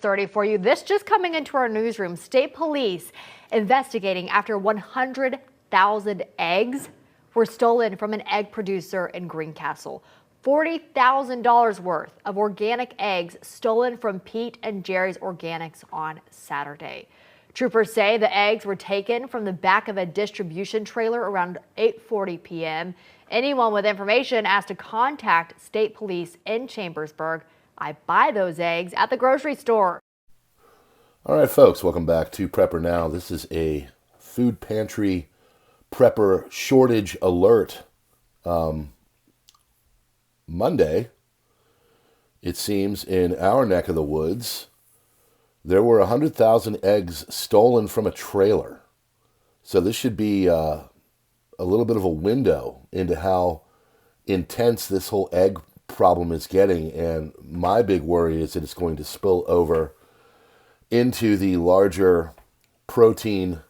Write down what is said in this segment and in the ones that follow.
6:30 for you. This just coming into our newsroom. State police investigating after 100,000 eggs were stolen from an egg producer in Greencastle. $40,000 worth of organic eggs stolen from Pete and Jerry's Organics on Saturday. Troopers say the eggs were taken from the back of a distribution trailer around 8:40 p.m. Anyone with information asked to contact state police in Chambersburg. I buy those eggs at the grocery store. All right, folks, welcome back to PrepperNow. This is a food pantry prepper shortage alert. Monday, it seems, in our neck of the woods, there were 100,000 eggs stolen from a trailer. So this should be a little bit of a window into how intense this whole egg problem is getting. And my big worry is that it's going to spill over into the larger protein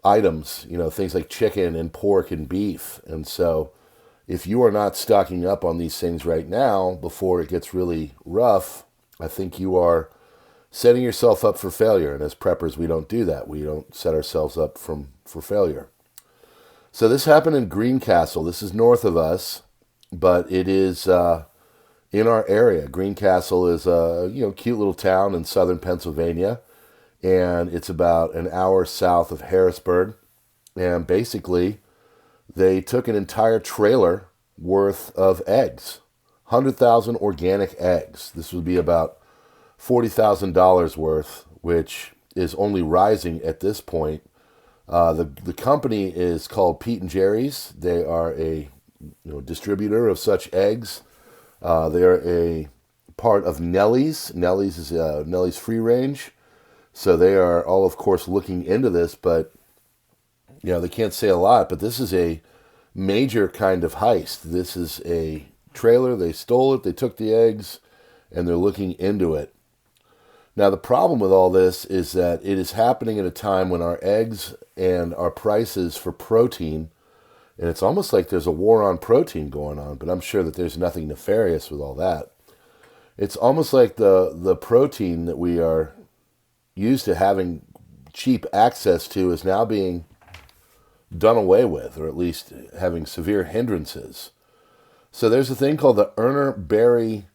items, you know, things like chicken and pork and beef. And so if you are not stocking up on these things right now before it gets really rough, I think you are setting yourself up for failure. And as preppers, we don't do that. We don't set ourselves up for failure. So this happened in Greencastle. This is north of us, but it is in our area. Greencastle is a cute little town in southern Pennsylvania, and it's about an hour south of Harrisburg. And basically, they took an entire trailer worth of eggs, 100,000 organic eggs. This would be about $40,000 worth, which is only rising at this point. The company is called Pete and Jerry's. They are a distributor of such eggs. They are a part of Nellie's. Nellie's is Nellie's Free Range. So they are all, of course, looking into this, but they can't say a lot. But this is a major kind of heist. This is a trailer. They stole it. They took the eggs, and they're looking into it. Now, the problem with all this is that it is happening at a time when our eggs and our prices for protein, and it's almost like there's a war on protein going on, but I'm sure that there's nothing nefarious with all that. It's almost like the protein that we are used to having cheap access to is now being done away with, or at least having severe hindrances. So there's a thing called the Urner-Barry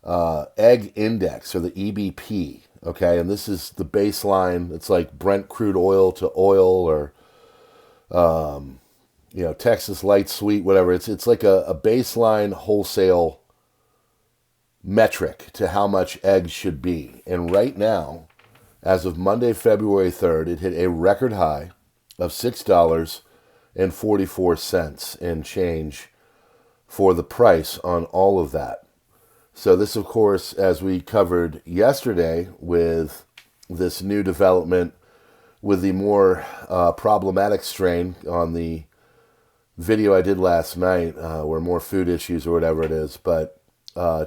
Egg Index, or the EBP, okay? And this is the baseline. It's like Brent crude oil to oil, or Texas light sweet, whatever. It's like a baseline wholesale metric to how much eggs should be. And right now, as of Monday, February 3rd, it hit a record high of $6.44 and change for the price on all of that. So this, of course, as we covered yesterday with this new development with the more problematic strain on the video I did last night, where more food issues or whatever it is. But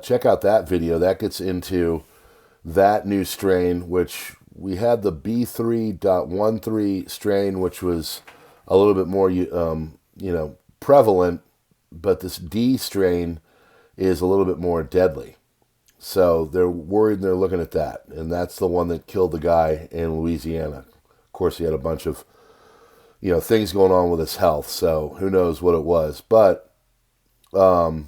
check out that video. That gets into that new strain, which we had the B3.13 strain, which was a little bit more, prevalent, but this D strain is a little bit more deadly. So they're worried and they're looking at that. And that's the one that killed the guy in Louisiana. Of course, he had a bunch of, things going on with his health. So who knows what it was. But there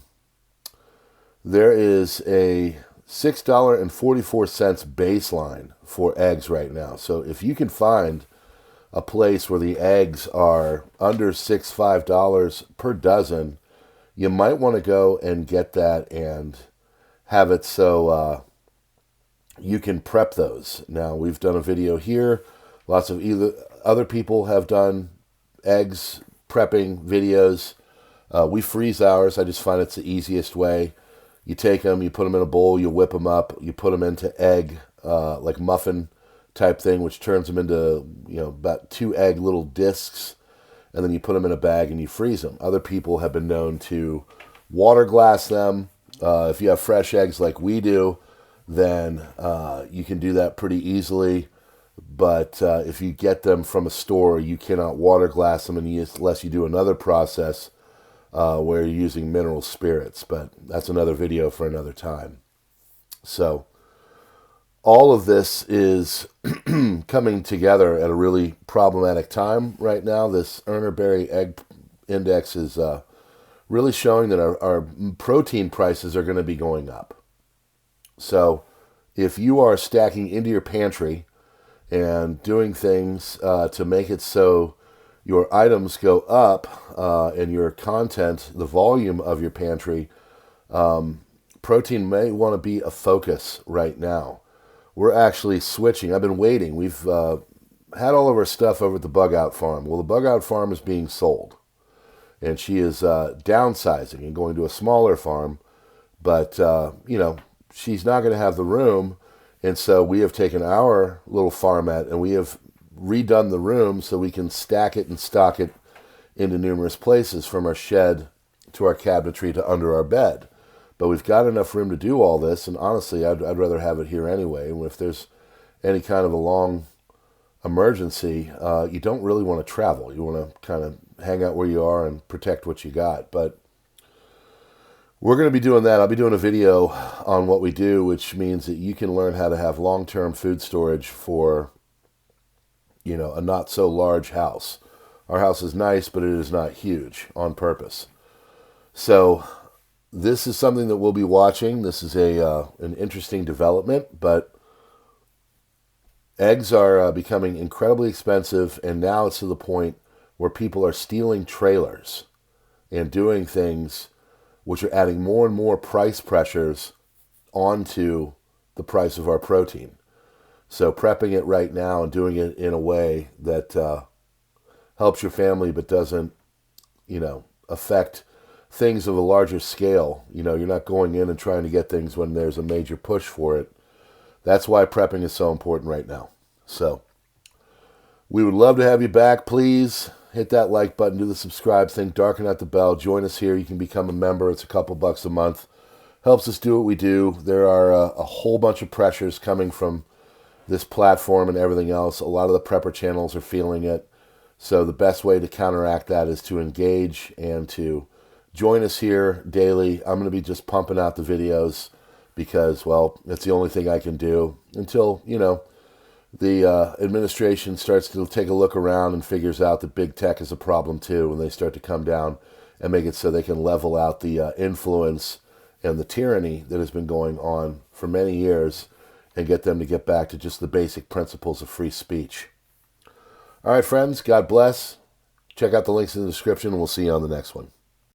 is a $6.44 baseline for eggs right now. So if you can find a place where the eggs are under $5 per dozen, you might want to go and get that and have it so you can prep those. Now, we've done a video here. Lots of other people have done eggs prepping videos. We freeze ours. I just find it's the easiest way. You take them, you put them in a bowl, you whip them up, you put them into egg, like muffin type thing, which turns them into, about 2 egg little discs, and then you put them in a bag and you freeze them. Other people have been known to water glass them. If you have fresh eggs like we do, then you can do that pretty easily. But if you get them from a store, you cannot water glass them unless you do another process where you're using mineral spirits. But that's another video for another time. So all of this is coming together at a really problematic time right now. This Urner-Barry egg index is really showing that our protein prices are going to be going up. So if you are stacking into your pantry and doing things to make it so your items go up and your content, the volume of your pantry, protein may want to be a focus right now. We're actually switching. I've been waiting. We've had all of our stuff over at the Bug Out Farm. Well, the Bug Out Farm is being sold, and she is downsizing and going to a smaller farm, but, she's not going to have the room, and so we have taken our little farmette and we have redone the room so we can stack it and stock it into numerous places, from our shed to our cabinetry to under our bed. But we've got enough room to do all this, and honestly, I'd rather have it here anyway. And if there's any kind of a long emergency, you don't really want to travel. You want to kind of hang out where you are and protect what you got. But we're going to be doing that. I'll be doing a video on what we do, which means that you can learn how to have long-term food storage for, a not so large house. Our house is nice, but it is not huge on purpose. So this is something that we'll be watching. This is an interesting development, but eggs are becoming incredibly expensive, and now it's to the point where people are stealing trailers and doing things which are adding more and more price pressures onto the price of our protein. So prepping it right now and doing it in a way that helps your family but doesn't, affect things of a larger scale. You're not going in and trying to get things when there's a major push for it. That's why prepping is so important right now. So we would love to have you back. Please hit that like button, do the subscribe thing, darken out the bell, join us here. You can become a member. It's a couple bucks a month. Helps us do what we do. There are a whole bunch of pressures coming from this platform and everything else. A lot of the prepper channels are feeling it. So the best way to counteract that is to engage and to join us here daily. I'm going to be just pumping out the videos because, well, it's the only thing I can do until, the administration starts to take a look around and figures out that big tech is a problem too, and they start to come down and make it so they can level out the influence and the tyranny that has been going on for many years and get them to get back to just the basic principles of free speech. All right, friends, God bless. Check out the links in the description, and we'll see you on the next one.